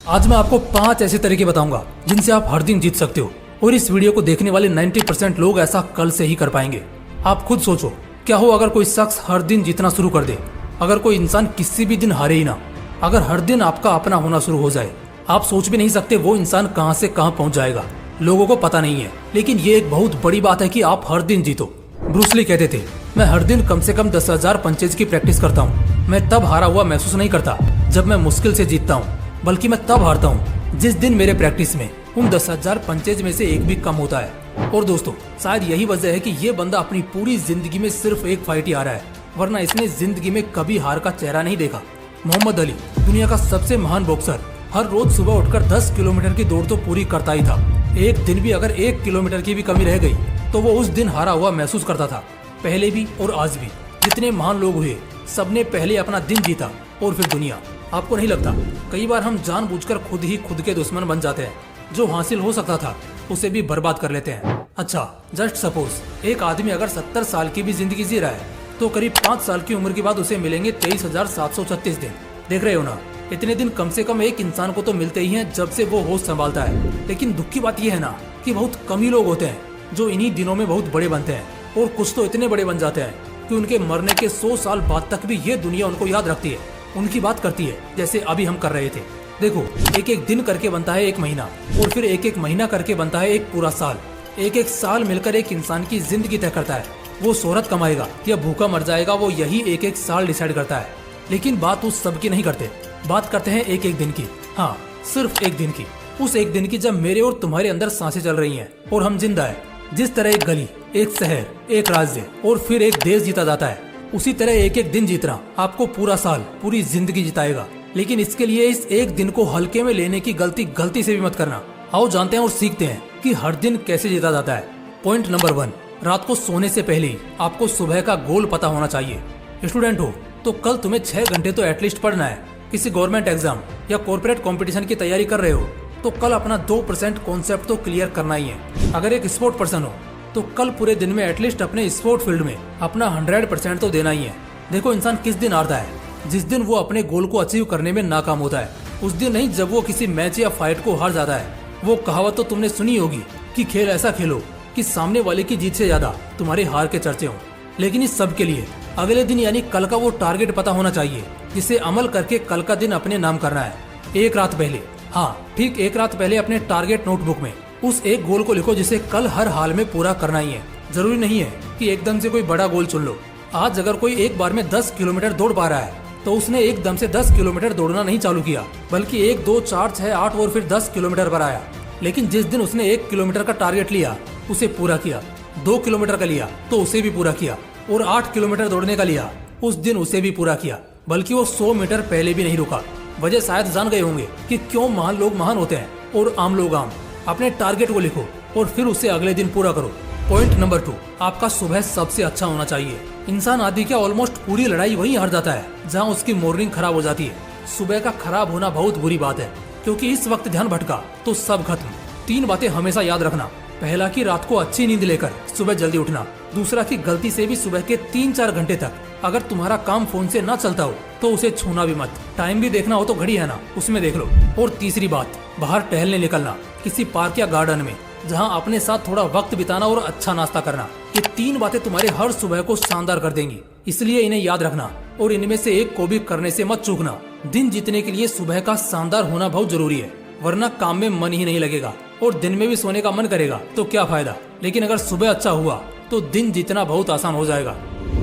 आज मैं आपको 5 ऐसे तरीके बताऊंगा जिनसे आप हर दिन जीत सकते हो और इस वीडियो को देखने वाले 90% लोग ऐसा कल से ही कर पाएंगे। आप खुद सोचो, क्या हो अगर कोई शख्स हर दिन जीतना शुरू कर दे, अगर कोई इंसान किसी भी दिन हारे ही ना, अगर हर दिन आपका अपना होना शुरू हो जाए। आप सोच भी नहीं सकते वो इंसान कहां से कहां पहुंच जाएगा, लोगों को पता नहीं है, लेकिन ये एक बहुत बड़ी बात है कि आप हर दिन जीतो। ब्रूस ली कहते थे, मैं हर दिन कम से कम 10,000 पंचेज की प्रैक्टिस करता हूँ। मैं तब हारा हुआ महसूस नहीं करता जब मैं मुश्किल से जीतता हूँ, बल्कि मैं तब हारता हूँ जिस दिन मेरे प्रैक्टिस में उन 10,000 पंचेज में से एक भी कम होता है। और दोस्तों, शायद यही वजह है कि ये बंदा अपनी पूरी जिंदगी में सिर्फ एक फाइट ही हारा है, वरना इसने जिंदगी में कभी हार का चेहरा नहीं देखा। मोहम्मद अली, दुनिया का सबसे महान बॉक्सर, हर रोज सुबह उठकर 10 किलोमीटर की दौड़ तो पूरी करता ही था। एक दिन भी अगर 1 किलोमीटर की भी कमी रह गई तो वो उस दिन हारा हुआ महसूस करता था। पहले भी और आज भी जितने महान लोग हुए, सबने पहले अपना दिन जीता और फिर दुनिया। आपको नहीं लगता कई बार हम जानबूझकर खुद ही खुद के दुश्मन बन जाते हैं? जो हासिल हो सकता था उसे भी बर्बाद कर लेते हैं। अच्छा, जस्ट सपोज एक आदमी अगर 70 साल की भी जिंदगी जी रहा है तो करीब 5 साल की उम्र के बाद उसे मिलेंगे 23,736 दिन। देख रहे हो ना, इतने दिन कम से कम एक इंसान को तो मिलते ही हैं जब से वो होश संभालता है। लेकिन दुख की बात यह है ना कि बहुत कम ही लोग होते हैं जो इन्हीं दिनों में बहुत बड़े बनते हैं, और कुछ तो इतने बड़े बन जाते हैं कि उनके मरने के 100 साल बाद तक भी ये दुनिया उनको याद रखती है, उनकी बात करती है, जैसे अभी हम कर रहे थे। देखो, एक एक दिन करके बनता है एक महीना, और फिर एक एक महीना करके बनता है एक पूरा साल। एक एक साल मिलकर एक इंसान की जिंदगी तय करता है। वो शोहरत कमाएगा या भूखा मर जाएगा, वो यही एक एक साल डिसाइड करता है। लेकिन बात उस सब की नहीं करते, बात करते हैं एक एक दिन की। हाँ, सिर्फ एक दिन की। उस एक दिन की जब मेरे और तुम्हारे अंदर सांसें चल रही हैं और हम जिंदा है। जिस तरह एक गली, एक शहर, एक राज्य और फिर एक देश जीता जाता है, उसी तरह एक एक दिन जीतना आपको पूरा साल, पूरी जिंदगी जिताएगा। लेकिन इसके लिए इस एक दिन को हल्के में लेने की गलती से भी मत करना। आओ जानते हैं और सीखते हैं कि हर दिन कैसे जीता जाता है। पॉइंट नंबर 1, रात को सोने से पहले ही आपको सुबह का गोल पता होना चाहिए। स्टूडेंट हो तो कल तुम्हें 6 घंटे तो एटलीस्ट पढ़ना है। किसी गवर्नमेंट एग्जाम या कॉर्पोरेट कंपटीशन की तैयारी कर रहे हो तो कल अपना 2% कॉन्सेप्ट तो क्लियर करना ही है। अगर एक स्पोर्ट पर्सन हो तो कल पूरे दिन में एटलीस्ट अपने स्पोर्ट फील्ड में अपना 100% तो देना ही है। देखो, इंसान किस दिन हारता है? जिस दिन वो अपने गोल को अचीव करने में नाकाम होता है, उस दिन नहीं जब वो किसी मैच या फाइट को हार जाता है। वो कहावत तो तुमने सुनी होगी कि खेल ऐसा खेलो कि सामने वाले की जीत से ज्यादा तुम्हारे हार के चर्चे हों। लेकिन इस सब के लिए अगले दिन यानी कल का वो टारगेट पता होना चाहिए, जिसे अमल करके कल का दिन अपने नाम करना है। एक रात पहले, हाँ ठीक एक रात पहले अपने टारगेट नोटबुक में उस एक गोल को लिखो जिसे कल हर हाल में पूरा करना ही है। जरूरी नहीं है कि एकदम से कोई बड़ा गोल चुन लो। आज अगर कोई एक बार में 10 किलोमीटर दौड़ पा रहा है तो उसने एकदम से 10 किलोमीटर दौड़ना नहीं चालू किया, बल्कि 1, 2, 4, 6, 8 और फिर 10 किलोमीटर पर आया। लेकिन जिस दिन उसने 1 किलोमीटर का टारगेट लिया उसे पूरा किया, 2 किलोमीटर का लिया तो उसे भी पूरा किया, और 8 किलोमीटर दौड़ने का लिया उस दिन उसे भी पूरा किया। बल्कि वो 100 मीटर पहले भी नहीं रुका। वजह शायद जान गए होंगे कि क्यों महान लोग महान होते हैं और आम लोग आम। अपने टारगेट को लिखो और फिर उसे अगले दिन पूरा करो। पॉइंट नंबर 2, आपका सुबह सबसे अच्छा होना चाहिए। इंसान आदि क्या ऑलमोस्ट पूरी लड़ाई वहीं हार जाता है जहां उसकी मॉर्निंग खराब हो जाती है। सुबह का खराब होना बहुत बुरी बात है, क्योंकि इस वक्त ध्यान भटका तो सब खत्म। 3 बातें हमेशा याद रखना। पहला कि रात को अच्छी नींद लेकर सुबह जल्दी उठना। दूसरा कि गलती से भी सुबह के 3-4 घंटे तक अगर तुम्हारा काम फोन से ना चलता हो तो उसे छूना भी मत। टाइम भी देखना हो तो घड़ी है ना, उसमें देख लो। और तीसरी बात, बाहर टहलने निकलना, किसी पार्क या गार्डन में, जहां अपने साथ थोड़ा वक्त बिताना और अच्छा नाश्ता करना। ये 3 बातें तुम्हारे हर सुबह को शानदार कर देंगी, इसलिए इन्हें याद रखना और इनमें से एक को भी करने से मत चूकना। दिन जीतने के लिए सुबह का शानदार होना बहुत जरूरी है, वरना काम में मन ही नहीं लगेगा और दिन में भी सोने का मन करेगा तो क्या फायदा। लेकिन अगर सुबह अच्छा हुआ तो दिन जीतना बहुत आसान हो जाएगा।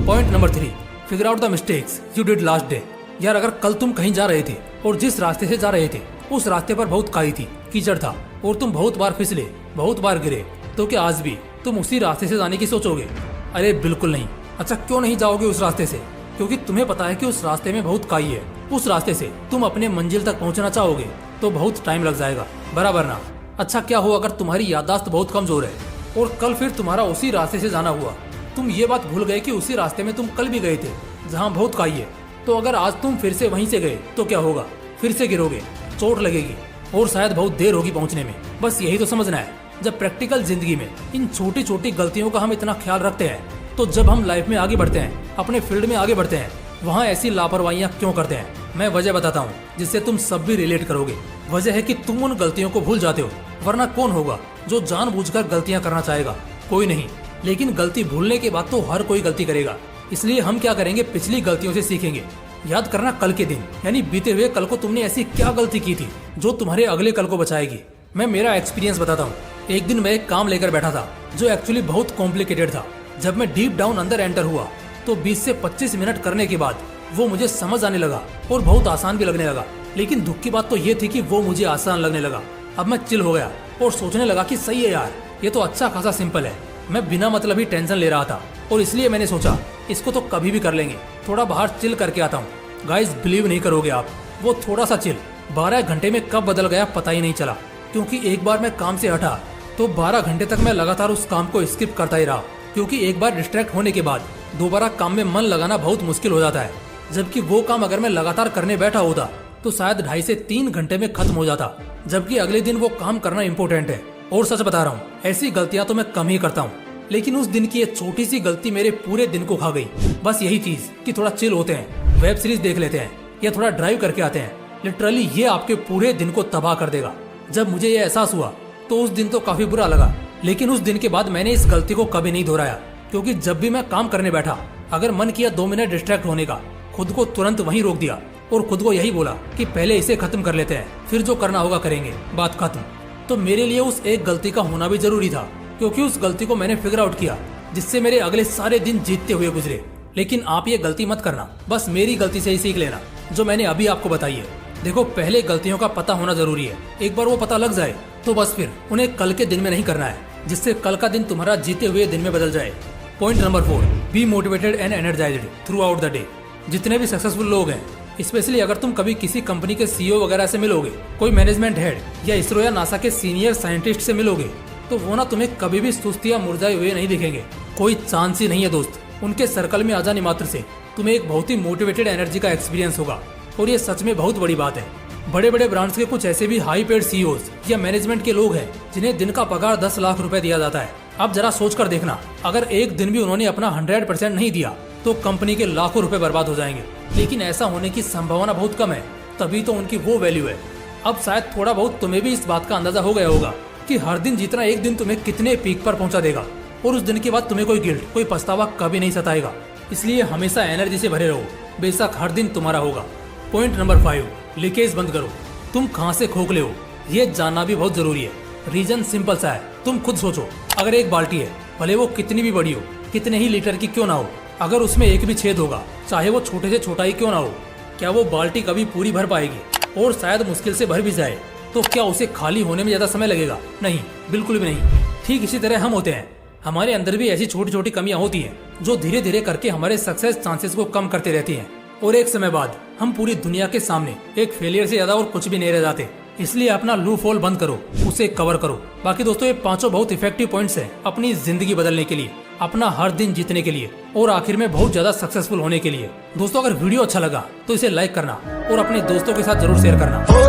Point number 3, figure out the mistakes you did last day. यार, अगर कल तुम कहीं जा रहे थे और जिस रास्ते से जा रहे थे उस रास्ते पर बहुत काई थी, कीचड़ था और तुम बहुत बार फिसले, बहुत बार गिरे, तो क्या आज भी तुम उसी रास्ते से जाने की सोचोगे? अरे बिल्कुल नहीं। अच्छा, क्यों नहीं जाओगे उस रास्ते से? क्योंकि तुम्हें पता है कि उस रास्ते में बहुत काई है। उस रास्ते से तुम अपने मंजिल तक पहुंचना चाहोगे तो बहुत टाइम लग जाएगा, बराबर ना? अच्छा, क्या हो अगर तुम्हारी याददाश्त बहुत कमजोर है और कल फिर तुम्हारा उसी रास्ते से जाना हुआ। तुम ये बात भूल गए कि उसी रास्ते में तुम कल भी गए थे जहाँ बहुत काई है। तो अगर आज तुम फिर से वहीं से गए तो क्या होगा? फिर से गिरोगे, चोट लगेगी और शायद बहुत देर होगी पहुंचने में। बस यही तो समझना है। जब प्रैक्टिकल जिंदगी में इन छोटी छोटी गलतियों का हम इतना ख्याल रखते हैं, तो जब हम लाइफ में आगे बढ़ते हैं, अपने फील्ड में आगे बढ़ते हैं, वहाँ ऐसी लापरवाहियाँ क्यों करते हैं? मैं वजह बताता हूँ। जिससे तुम सब भी रिलेट करोगे। वजह है कि तुम उन गलतियों को भूल जाते हो, वरना कौन होगा जो जानबूझकर गलतियां करना चाहेगा? कोई नहीं। लेकिन गलती भूलने के बाद तो हर कोई गलती करेगा। इसलिए हम क्या करेंगे, पिछली गलतियों से सीखेंगे। याद करना कल के दिन, यानी बीते हुए कल को तुमने ऐसी क्या गलती की थी जो तुम्हारे अगले कल को बचाएगी। मैं मेरा एक्सपीरियंस बताता हूँ। एक दिन मैं एक काम लेकर बैठा था जो एक्चुअली बहुत कॉम्प्लिकेटेड था। जब मैं डीप डाउन अंदर एंटर हुआ तो 20 से 25 मिनट करने के बाद वो मुझे समझ आने लगा और बहुत आसान भी लगने लगा। लेकिन दुख की बात तो ये थी कि वो मुझे आसान लगने लगा। अब मैं चिल हो गया और सोचने लगा कि सही है यार, ये तो अच्छा खासा सिंपल है। मैं बिना मतलब ही टेंशन ले रहा था और इसलिए मैंने सोचा इसको तो कभी भी कर लेंगे, थोड़ा बाहर चिल करके आता हूँ। गाइस, बिलीव नहीं करोगे आप, वो थोड़ा सा चिल 12 घंटे में कब बदल गया पता ही नहीं चला। क्योंकि एक बार मैं काम से हटा तो 12 घंटे तक मैं लगातार उस काम को स्किप करता ही रहा। क्योंकि एक बार डिस्ट्रैक्ट होने के बाद दोबारा काम में मन लगाना बहुत मुश्किल हो जाता है। जबकि वो काम अगर मैं लगातार करने बैठा होता तो शायद 2.5 से 3 घंटे में खत्म हो जाता। जबकि अगले दिन वो काम करना इम्पोर्टेंट है। और सच बता रहा हूँ, ऐसी गलतियां तो मैं कम ही करता हूँ, लेकिन उस दिन की ये छोटी सी गलती मेरे पूरे दिन को खा गई। बस यही चीज कि थोड़ा चिल होते हैं, वेब सीरीज देख लेते हैं या थोड़ा ड्राइव करके आते हैं, लिटरली ये आपके पूरे दिन को तबाह कर देगा। जब मुझे ये एहसास हुआ तो उस दिन तो काफी बुरा लगा, लेकिन उस दिन के बाद मैंने इस गलती को कभी नहीं दोहराया। क्योंकि जब भी मैं काम करने बैठा, अगर मन किया 2 मिनट डिस्ट्रैक्ट होने का, खुद को तुरंत वहीं रोक दिया और खुद को यही बोला कि पहले इसे खत्म कर लेते हैं, फिर जो करना होगा करेंगे, बात खत्म। तो मेरे लिए उस एक गलती का होना भी जरूरी था, क्योंकि उस गलती को मैंने फिगर आउट किया, जिससे मेरे अगले सारे दिन जीतते हुए गुजरे। लेकिन आप ये गलती मत करना, बस मेरी गलती से ही सीख लेना जो मैंने अभी आपको बताई है। देखो, पहले गलतियों का पता होना जरूरी है। एक बार वो पता लग जाए तो बस फिर उन्हें कल के दिन में नहीं करना है, जिससे कल का दिन तुम्हारा जीते हुए दिन में बदल जाए। Point number 4, be motivated and energised through out the day. जितने भी सक्सेसफुल लोग हैं, स्पेशली अगर तुम कभी किसी कंपनी के सीईओ वगैरह से मिलोगे, कोई मैनेजमेंट हेड या इसरो या नासा के सीनियर साइंटिस्ट से मिलोगे, तो वो ना तुम्हें कभी भी सुस्त या मुरझाए हुए नहीं दिखेंगे। कोई चांस ही नहीं है दोस्त। उनके सर्कल में आ जाने मात्र से तुम्हें एक बहुत ही मोटिवेटेड एनर्जी का एक्सपीरियंस होगा। और ये सच में बहुत बड़ी बात है। बड़े बड़े ब्रांड्स के कुछ ऐसे भी हाई पेड सीईओज या मैनेजमेंट के लोग हैं जिन्हें दिन का पगार 10 लाख रुपए दिया जाता है। अब जरा सोच कर देखना, अगर एक दिन भी उन्होंने अपना 100% नहीं दिया तो कंपनी के लाखों रुपए बर्बाद हो जाएंगे। लेकिन ऐसा होने की संभावना बहुत कम है, तभी तो उनकी वो वैल्यू है। अब शायद थोड़ा बहुत तुम्हें भी इस बात का अंदाजा हो गया होगा कि हर दिन जीतना एक दिन तुम्हें कितने पीक पर पहुंचा देगा, और उस दिन के बाद तुम्हें कोई गिल्ट, कोई पछतावा कभी नहीं सताएगा। इसलिए हमेशा एनर्जी से भरे रहो, बेशक हर दिन तुम्हारा होगा। पॉइंट नंबर 5, लीकेज बंद करो। तुम कहाँ से खोखले हो ये जानना भी बहुत जरूरी है। रीजन सिंपल सा है, तुम खुद सोचो। अगर एक बाल्टी है, भले वो कितनी भी बड़ी हो, कितने ही लीटर की क्यों ना हो, अगर उसमें एक भी छेद होगा, चाहे वो छोटे से छोटा ही क्यों ना हो, क्या वो बाल्टी कभी पूरी भर पाएगी? और शायद मुश्किल से भर भी जाए तो क्या उसे खाली होने में ज्यादा समय लगेगा? नहीं, बिल्कुल भी नहीं। ठीक इसी तरह हम होते हैं, हमारे अंदर भी ऐसी छोटी छोटी कमियां होती हैं जो धीरे धीरे करके हमारे सक्सेस चांसेस को कम करते रहती हैं, और एक समय बाद हम पूरी दुनिया के सामने एक फेलियर से ज्यादा और कुछ भी नहीं रह जाते। इसलिए अपना लूप होल बंद करो, उसे कवर करो। बाकी दोस्तों, ये 5 बहुत इफेक्टिव पॉइंट्स हैं अपनी जिंदगी बदलने के लिए, अपना हर दिन जीतने के लिए, और आखिर में बहुत ज्यादा सक्सेसफुल होने के लिए। दोस्तों, अगर वीडियो अच्छा लगा तो इसे लाइक करना और अपने दोस्तों के साथ जरूर शेयर करना।